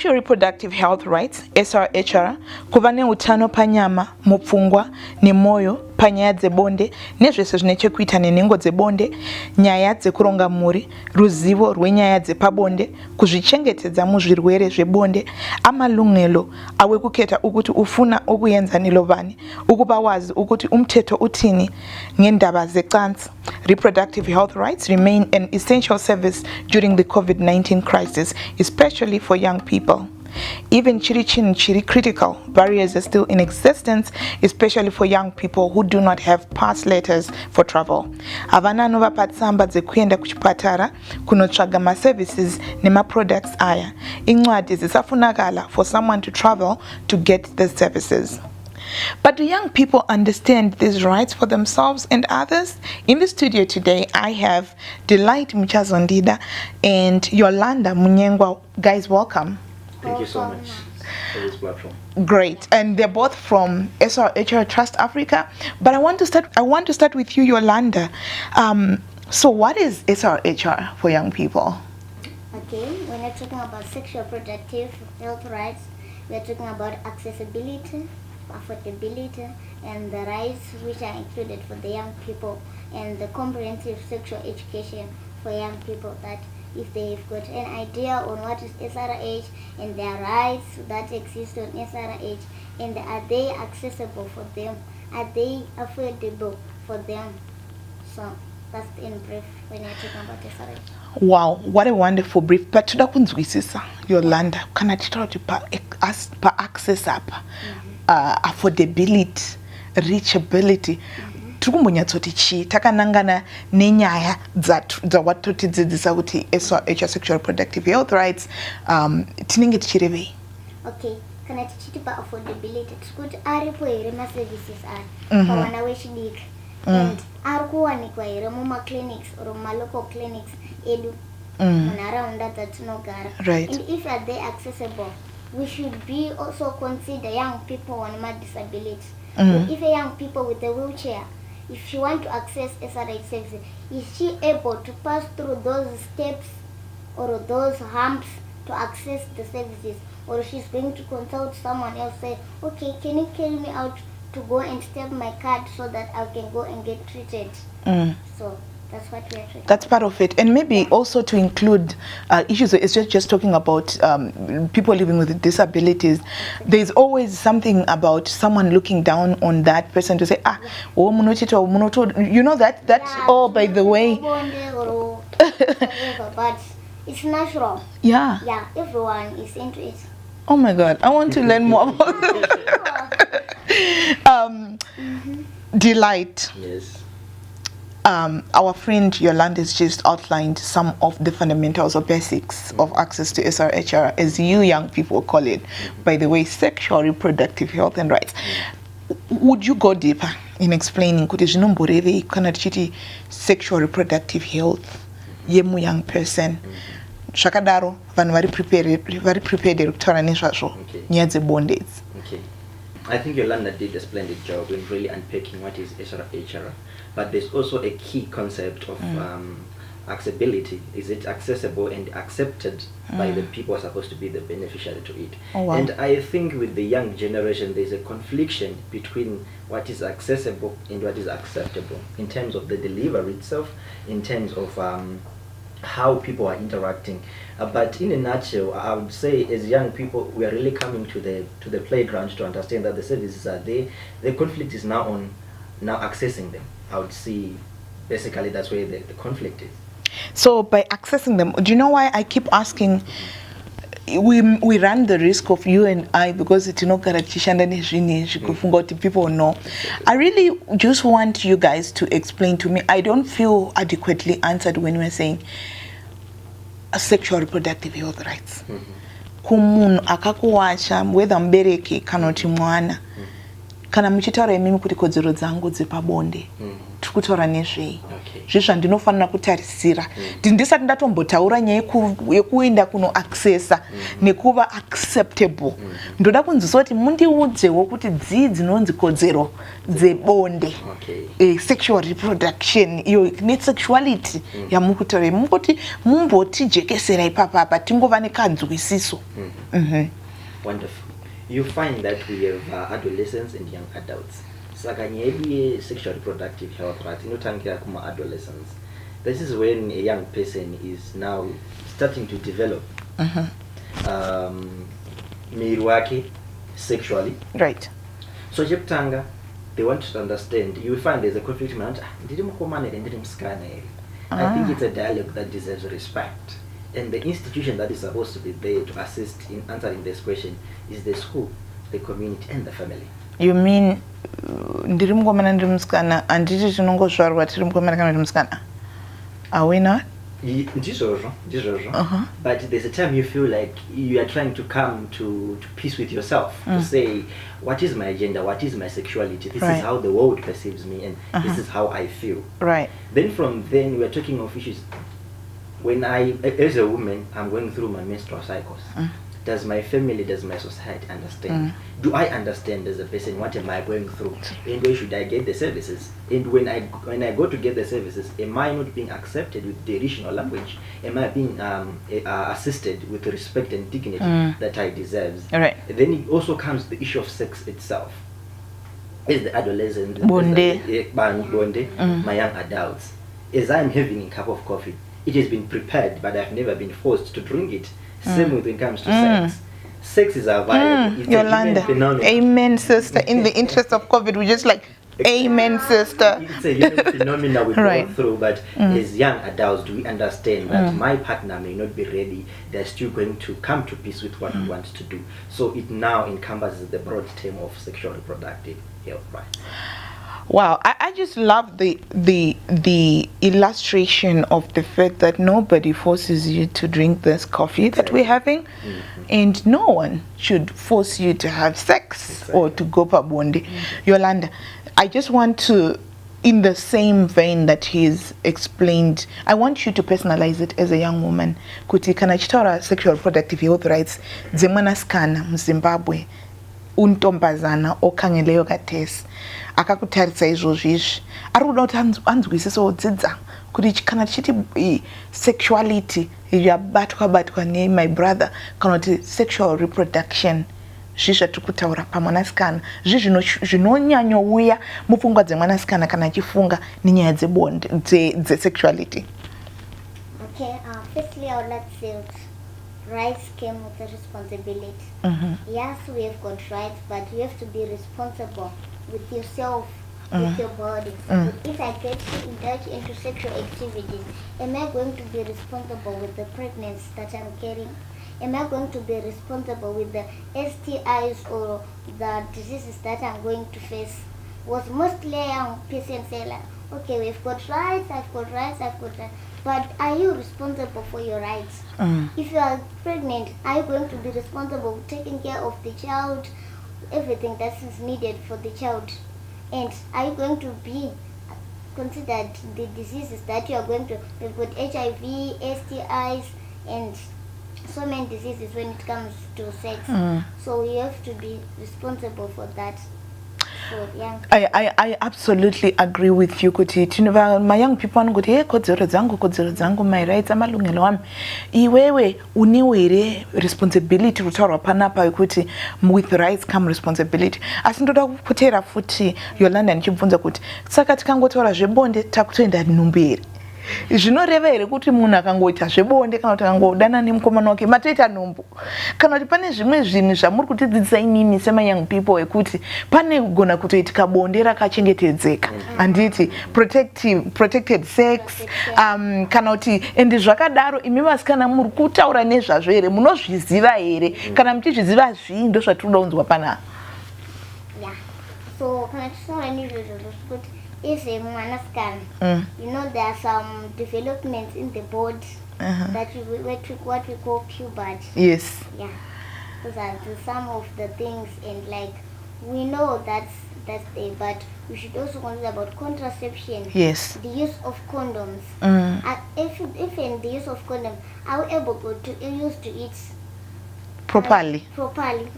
Sexual reproductive health rights, SRHR, kuva neutano panyama, mupfungwa, nemoyo, panyaya dzebonde, nezvese zvinechekuita nenhengo dzebonde, nyaya dzekuronga mhuri, ruzivo rwenyaya dzepabonde, kuzvichengetedza muzvirwere zvebonde, amalungelo awekuketa ukuti ufuna ukuenzanilo vani, ukuba wazi ukuti umthetho utini ngendaba zecansi. Reproductive health rights remain an essential service during the COVID-19 crisis, especially for young people. Even chiri critical barriers are still in existence, especially for young people who do not have pass letters for travel. Havana nova patsamba dzekuenda kuchipatara kunotsvaga ma-services nema-products aya. Incwadi zisafunakala for someone to travel to get the services. But do young people understand these rights for themselves and others? In the studio today, I have Delight Mchazondida and Yolanda Munyengwa. Guys, welcome. Thank you so much for this platform. Great, and they're both from SRHR Trust Africa. But I want to start with you, Yolanda. So, what is SRHR for young people? Okay, when we're talking about sexual reproductive health rights, we're talking about accessibility, affordability, and the rights which are included for the young people, and the comprehensive sexual education for young people, that if they've got an idea on what is SRH and their rights that exist on SRH, and are they accessible for them, are they affordable for them. So that's in brief when you're talking about SRH. Wow, what a wonderful brief. But toda kunzwisisa Yolanda, kana titoti pa access up, affordability, reachability. Tikumbonyatsoti chi takanangana nenyaya dzawatotidzidzisa kuti SRHR sexual reproductive health rights tinenge tichirevei. Okay, kana tichiti pa affordability tikuti aripo here ma services aya pawana wechidiki, and ari kuwanikwa here muma clinics or muma local clinics edu munharaunda dzatinogara. Right. And if are they accessible, we should be also consider young people on my disability. If a young people with a wheelchair, if she want to access SRH services, is she able to pass through those steps or those humps to access the services, or she's going to consult someone else, say, okay, can you carry me out to go and stamp my card so that I can go and get treated? So that's what we're treating. That's part of it, and maybe also to include issues. It's just talking about people living with disabilities. There's always something about someone looking down on that person to say, oh, munoto, you know that. Yeah, oh, by the way. But it's natural. Yeah. Yeah, everyone is into it. Oh my God, I want to learn more about Delight. Yes. Our friend Yolanda has just outlined some of the fundamentals or basics of access to SRHR, as you young people call it, by the way, sexual reproductive health and rights. Would you go deeper in explaining sexual reproductive health yemu young person? Shakadaro van very prepared bondage. Okay. I think Yolanda did a splendid job in really unpacking what is SRHR, but there's also a key concept of accessibility. Is it accessible and accepted by the people who are supposed to be the beneficiary to it? Oh, wow. And I think with the young generation, there's a confliction between what is accessible and what is acceptable in terms of the delivery itself, in terms of how people are interacting. But in a nutshell, I would say as young people, we are really coming to the playground to understand that the services are there. The conflict is now on accessing them. I would see basically that's where the conflict is. So by accessing them, do you know why I keep asking? We run the risk of you and I, because it's not people know. I really just want you guys to explain to me. I don't feel adequately answered when we're saying sexual reproductive health rights. Kumunhu akakuwacha whether mbereki kana kuti mwana kana muchitaura imimi kuti kodzero dzangu dzepabonde tiri kutaura nezvei. Okay. Zvandinofanira kutarisira. Ndisati ndatombotaura nyaya yekuenda kuno accessa nekuva acceptable. Ndoda kunzwisisa kuti mundiudzewo kuti dzii dzinonzi kodzero dzebonde. Sexual reproduction iyo nesexuality yamukutaura mungoti mumbotijekesera ipapa tingova nekanzwisiso. Wonderful. You find that we have adolescents and young adults. Saka nyaya sexual reproductive health rights inotangira kuma adolescents. This is when a young person is now starting to develop miri wake sexually. Right. So cheptanga, they want to understand. You will find there's a conflict. I think it's a dialogue that deserves respect. And the institution that is supposed to be there to assist in answering this question is the school, the community, and the family. You mean ndiri mukomana ndiri musikana anditi tinongozvarwa tiri mukomana kana ndiri musikana? Are we not? But there's a time you feel like you are trying to come to peace with yourself, to say, what is my gender, what is my sexuality, this is how the world perceives me, and this is how I feel. Right. Then from then we are talking of issues. When I, as a woman, I'm going through my menstrual cycles. Does my family, does my society understand? Do I understand as a person what am I going through? And where should I get the services? And when I go to get the services, am I not being accepted with the original language? Am I being assisted with the respect and dignity that I deserve? Right. Then it also comes the issue of sex itself. As the adolescent, my young adults, as I'm having a cup of coffee, it has been prepared, but I've never been forced to drink it. Same with when it comes to sex. Sex is available. It's Yolanda. a human phenomenon. Amen, sister. In the interest of COVID, we just like, amen, sister. It's a human phenomenon we go through, but as young adults, do we understand that my partner may not be ready? They're still going to come to peace with what we want to do. So it now encompasses the broad term of sexual reproductive health rights. Wow, I just love the illustration of the fact that nobody forces you to drink this coffee that we're having, and no one should force you to have sex or to go pabonde. Yolanda, I just want to, in the same vein that he's explained, I want you to personalize it as a young woman. Kuti kana chitaura sexual reproductive health rights dzemwanasikana muZimbabwe untombazana okangeleyo katesi akakutarisa izvozvo izvi ari kuda kuti anzwisisewo dzidza kuti kana tichiti sexuality yabatwa my brother kana kuti sexual reproduction zvatiri kutaura pamwanasikana zvinonyanyouya mupfungwa dzemwanasikana kana achifunga nenyaya dzebonde dzesexuality. Okay, firstly I would like to say rights came with a responsibility. Yes, we have got rights, but you have to be responsible with yourself, with your body. If I get to indulge into sexual activities, am I going to be responsible with the pregnancy that I'm carrying? Am I going to be responsible with the STIs or the diseases that I'm going to face? Was mostly young person say like, okay, we've got rights, I've got rights, but are you responsible for your rights? If you are pregnant, are you going to be responsible for taking care of the child, everything that is needed for the child? And are you going to be considered the diseases that you are going to? We've got HIV, STIs, and so many diseases when it comes to sex. So you have to be responsible for that. I absolutely agree with you kuti my young people vanongoti hey kodzero dzangu my rights amalungelo ami iwewe unewo here responsibility kutaurwa panapa yekuti with rights come responsibility. Asi ndoda kupotera futi Yolanda ndichibvunza kuti saka tikangotaura zvebonde takutoenda nhumbi here zvinoreva here kuti munhu akangoita zvebonde kana kuti akangodana nemukomana wake matoita nhumbu kana kuti pane zvimwe zvinhu zvamuri kutidzidzisa imimi sema young people ekuti pane kugona kutoitika bonde rakachengetedzeka handiti protected sex kana kuti ende zvakadaro imi vasikana muri kutaura nezvazvo here munozviziva here kana muchizviziva zvii ndo zvatinoda kunzwa panapa. So kana tisaura nezvozvo kuti is a mwanasikana. You know, there are some developments in the body that what we call puberty. Yes. Yeah. Those are some of the things, and like we know that's there, but we should also consider about contraception. Yes. The use of condoms. If in the use of condoms, are we able to use to it properly? Properly.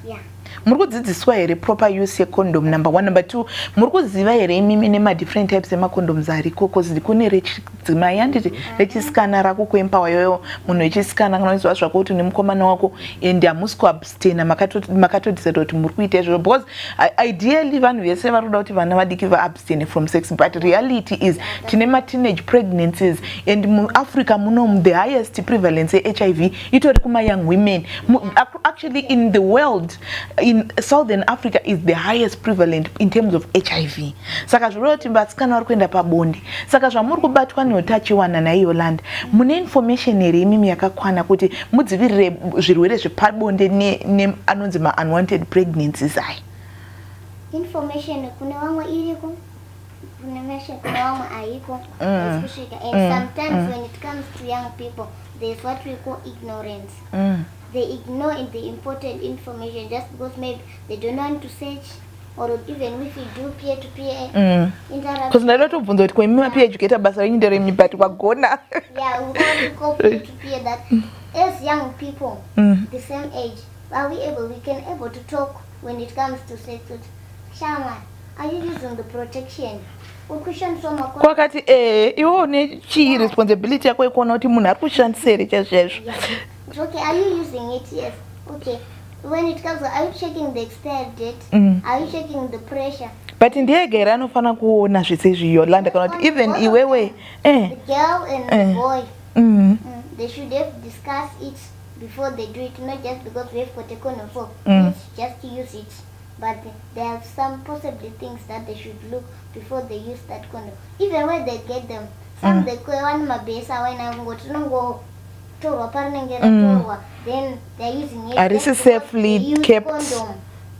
Yeah. Muri kudzidziswa here proper use condom, number 1. Number 2, muri kuziva here imimi nema different types ema condoms ariko, because kune rechidzimai handiti rechisikana rako kuempower yoyo munhu wechisikana kana uchiziva zvako kuti une mukomana wako and hamusi kuabstaina makatodecide kuti muri kuita izvozvo, because ideally vanhu vese vari kuda kuti vana vadiki vaabstain from sex, but reality is tine ma-teenage pregnancies and muAfrica munomu the highest prevalence HIV itori kuma young women. Actually in the world, in Southern Africa is the highest prevalent in terms of HIV. Saka zvirova kuti vasikana vari kuenda pabonde. Saka zvamuri kubatwa neutachiwana naiyo land, mune information here imimi yakakwana kuti mudzivirire zvirwere zvepabonde anonzi ma-unwanted pregnancies aya? Information kune vamwe iriko, kune vamwe haiko, and sometimes when it comes to young people, there's what we call ignorance. They ignore the important information just because maybe they don't want to search, or even if you do peer-to-peer interaction. Because I don't know if you peer educator, but I need to but wagona. Yeah, we want to go peer-to-peer that as young people, the same age, we can able to talk when it comes to sex. Shaman, are you using the protection? Kwakati iwo une chi responsibility yako ikuona kuti munhu ari kushandisere chazvazvo. Okay, are you using it? Yes. Okay. When it comes, are you checking the expired date? Are you checking the pressure? But ndiyege here anofana kuona zvese izvi Yolanda kana kuti even iwewe the girl and the boy, they should have discussed it before they do it, not just because we have got a condom for just to use it. But there are some possibly things that they should look before they use that condom. Even when they get them, some they go one mabesa when I go to go. Then they're using it. Are this safely kept?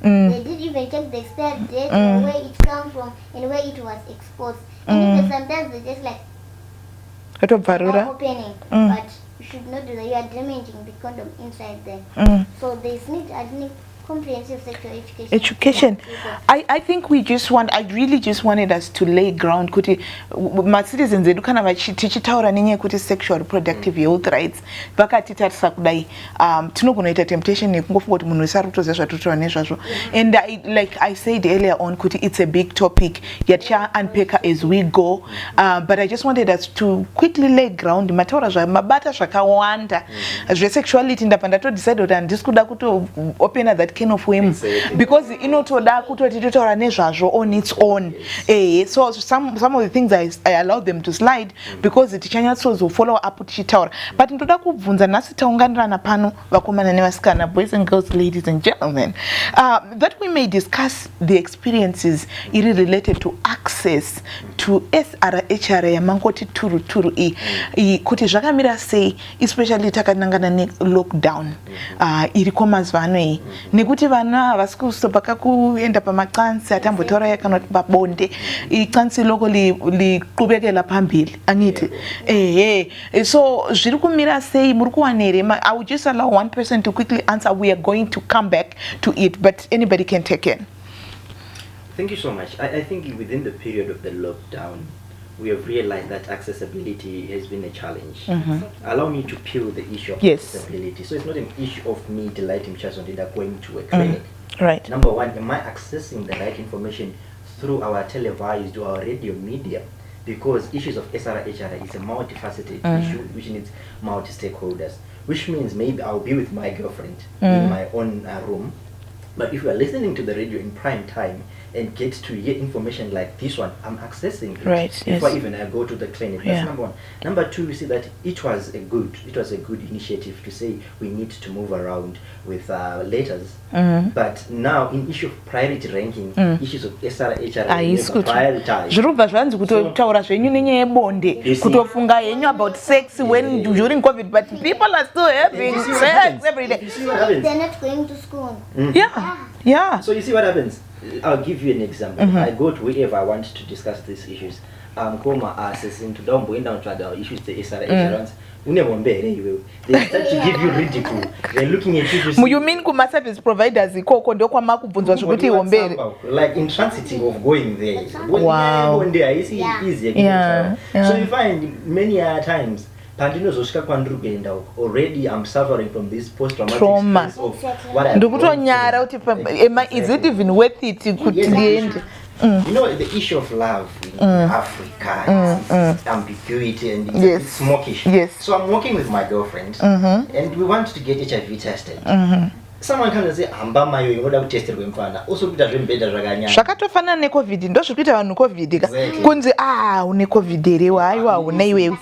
They didn't even check the expired date and where it comes from and where it was exposed. And even sometimes they just like opening. But you should not do that. You are damaging the condom inside there. So there's comprehensive sexual education. I think I really just wanted us to lay ground kuti my citizens edu kana tichitaura nenyaya kuti sexual reproductive health rights vakatitarisa kudai tinogona kuita temptation yekungofunga kuti munhu wese ari kutoziva zvatotaura nezvazvo, and like I said earlier on kuti it's a big topic yaticha unpack as we go, but I just wanted us to quickly lay ground mataura mabata zvakawanda zvesexuality ndabva ndatodecide kuti handisi kuda kuto open that can of him because inotoda kutoti totaura nezvazvo on its own. So some of the things I allowed them to slide because tichanyatsozo follow up tichitaura, but ndoda kubvunza nhasi taunganirana pano vakomana nevasikana, boys and girls, ladies and gentlemen, that we may discuss the experiences related to access to SRHR yamangoti turu kuti zvakamira sei, especially takanangana ne-lockdown iriko mazuva ano nekuti vana havasi kustopa kuenda pamacansi atambotaura kana kuti pabonde icansi loko liqhubekela phambili angiti so zviri kumira sei, muri kuwana here? I will just allow one person to quickly answer. We are going to come back to it, but anybody can take it. Thank you so much. I think within the period of the lockdown, we have realized that accessibility has been a challenge. Allow me to peel the issue of accessibility. So it's not an issue of me delighting Chazondida going to a clinic. Right. Number one, am I accessing the right information through our televised or our radio media? Because issues of SRHR is a multifaceted issue which needs multi-stakeholders, which means maybe I'll be with my girlfriend in my own room, but if we are listening to the radio in prime time and get to hear information like this one, I'm accessing it before even I go to the clinic. That's number one. Number two, we see that it was a good initiative to say we need to move around with letters. But now in issue of priority ranking, issues of SRHR are prioritized. Zvirubva zvanzi kutotaura zvenyu nenyaya yebonde, kutofunga henyu about sex when during COVID, but people are still having sex every day. They're not going to school. Yeah. So you see what happens? I'll give you an example. I go to wherever I want to discuss these issues. Koma assessing to down going down to the issues the SRHR They start to give you ridicule. They're looking at you to see. You mean kuma service providers ikoko ndio kwa makubvunzwa zvikuti ihombere? Like in transiting of going there. Wow. One day I see easy. So you find many times already I'm suffering from this post-traumatic trauma of what I've ndikutonyara kuti is it even worth it kuti ndiende? You know, the issue of love in Africa, it's ambiguity and it's smokish. Yes. So I'm working with my girlfriend and we want to get HIV tested. Someone comes and say, "Amba mayo ingoda kutested kwemfana." Also kuita zvembeda zvakanyanya. Zvakatofanana neCovid ndo zvikuita vanhu COVID ka. Kunzi une COVID ere haiwa una iwewe.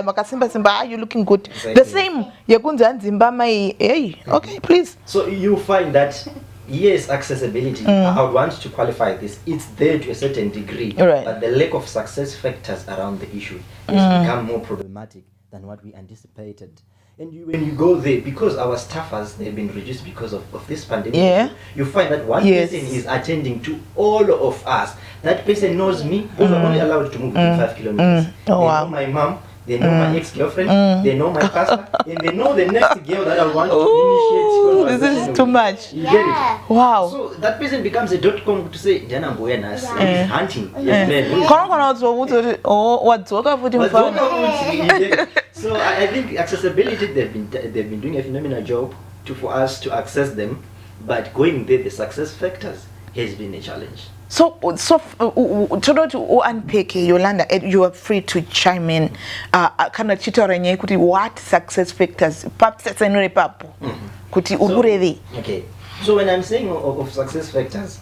Makasimba simba you looking good. The same yekunzi anzimba mai hey okay please. So you find that yes, accessibility, I would want to qualify this. It's there to a certain degree, but the lack of success factors around the issue has become more problematic than what we anticipated. And when you go there, because our staffers, they've been reduced because of this pandemic, you find that one person is attending to all of us. That person knows me, because I'm only allowed to move within 5 kilometers. They know my mom, they know my ex-girlfriend, they know my pastor, and they know the next girl that I want to initiate. This is too much. You get it? Wow. So that person becomes a .com to say, Jana Mboyenas, he's hunting. So I think accessibility, they've been doing a phenomenal job for us to access them, but going there, the success factors has been a challenge. So to unpick Yolanda, you are free to chime in. Kana chitorenye kuti what success factors perhaps senore papo kuti uburedi. Okay. So when I'm saying of success factors,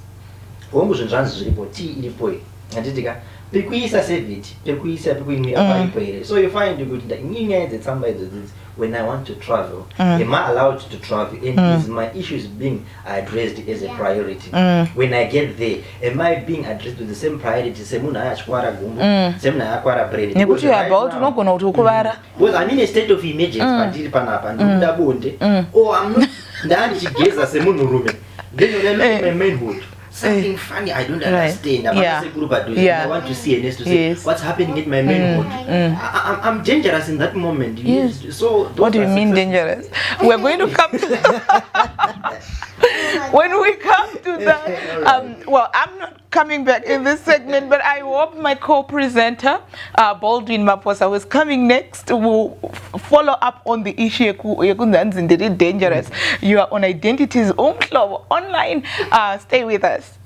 omuzvanzi zviripo ilipo anditika pekuisa seviti pekuisa pekuimira paipo. So you find that somebody when I want to travel, am I allowed to travel? And is my issues being addressed as a priority? When I get there, am I being addressed with the same priority? Because I'm in a state of emergency. Oh, I'm not. Then my manhood. Something funny I don't understand. I want to see a nest to say what's happening in my manhood. I'm dangerous in that moment. Yes. So what do you mean dangerous? We're going to come to that. When we come to that, well, I'm not coming back in this segment, but I hope my co-presenter, Baldwin Maposa, who is coming next, will follow up on the issue. Dangerous. You are on Identities Umhlobo online. Stay with us.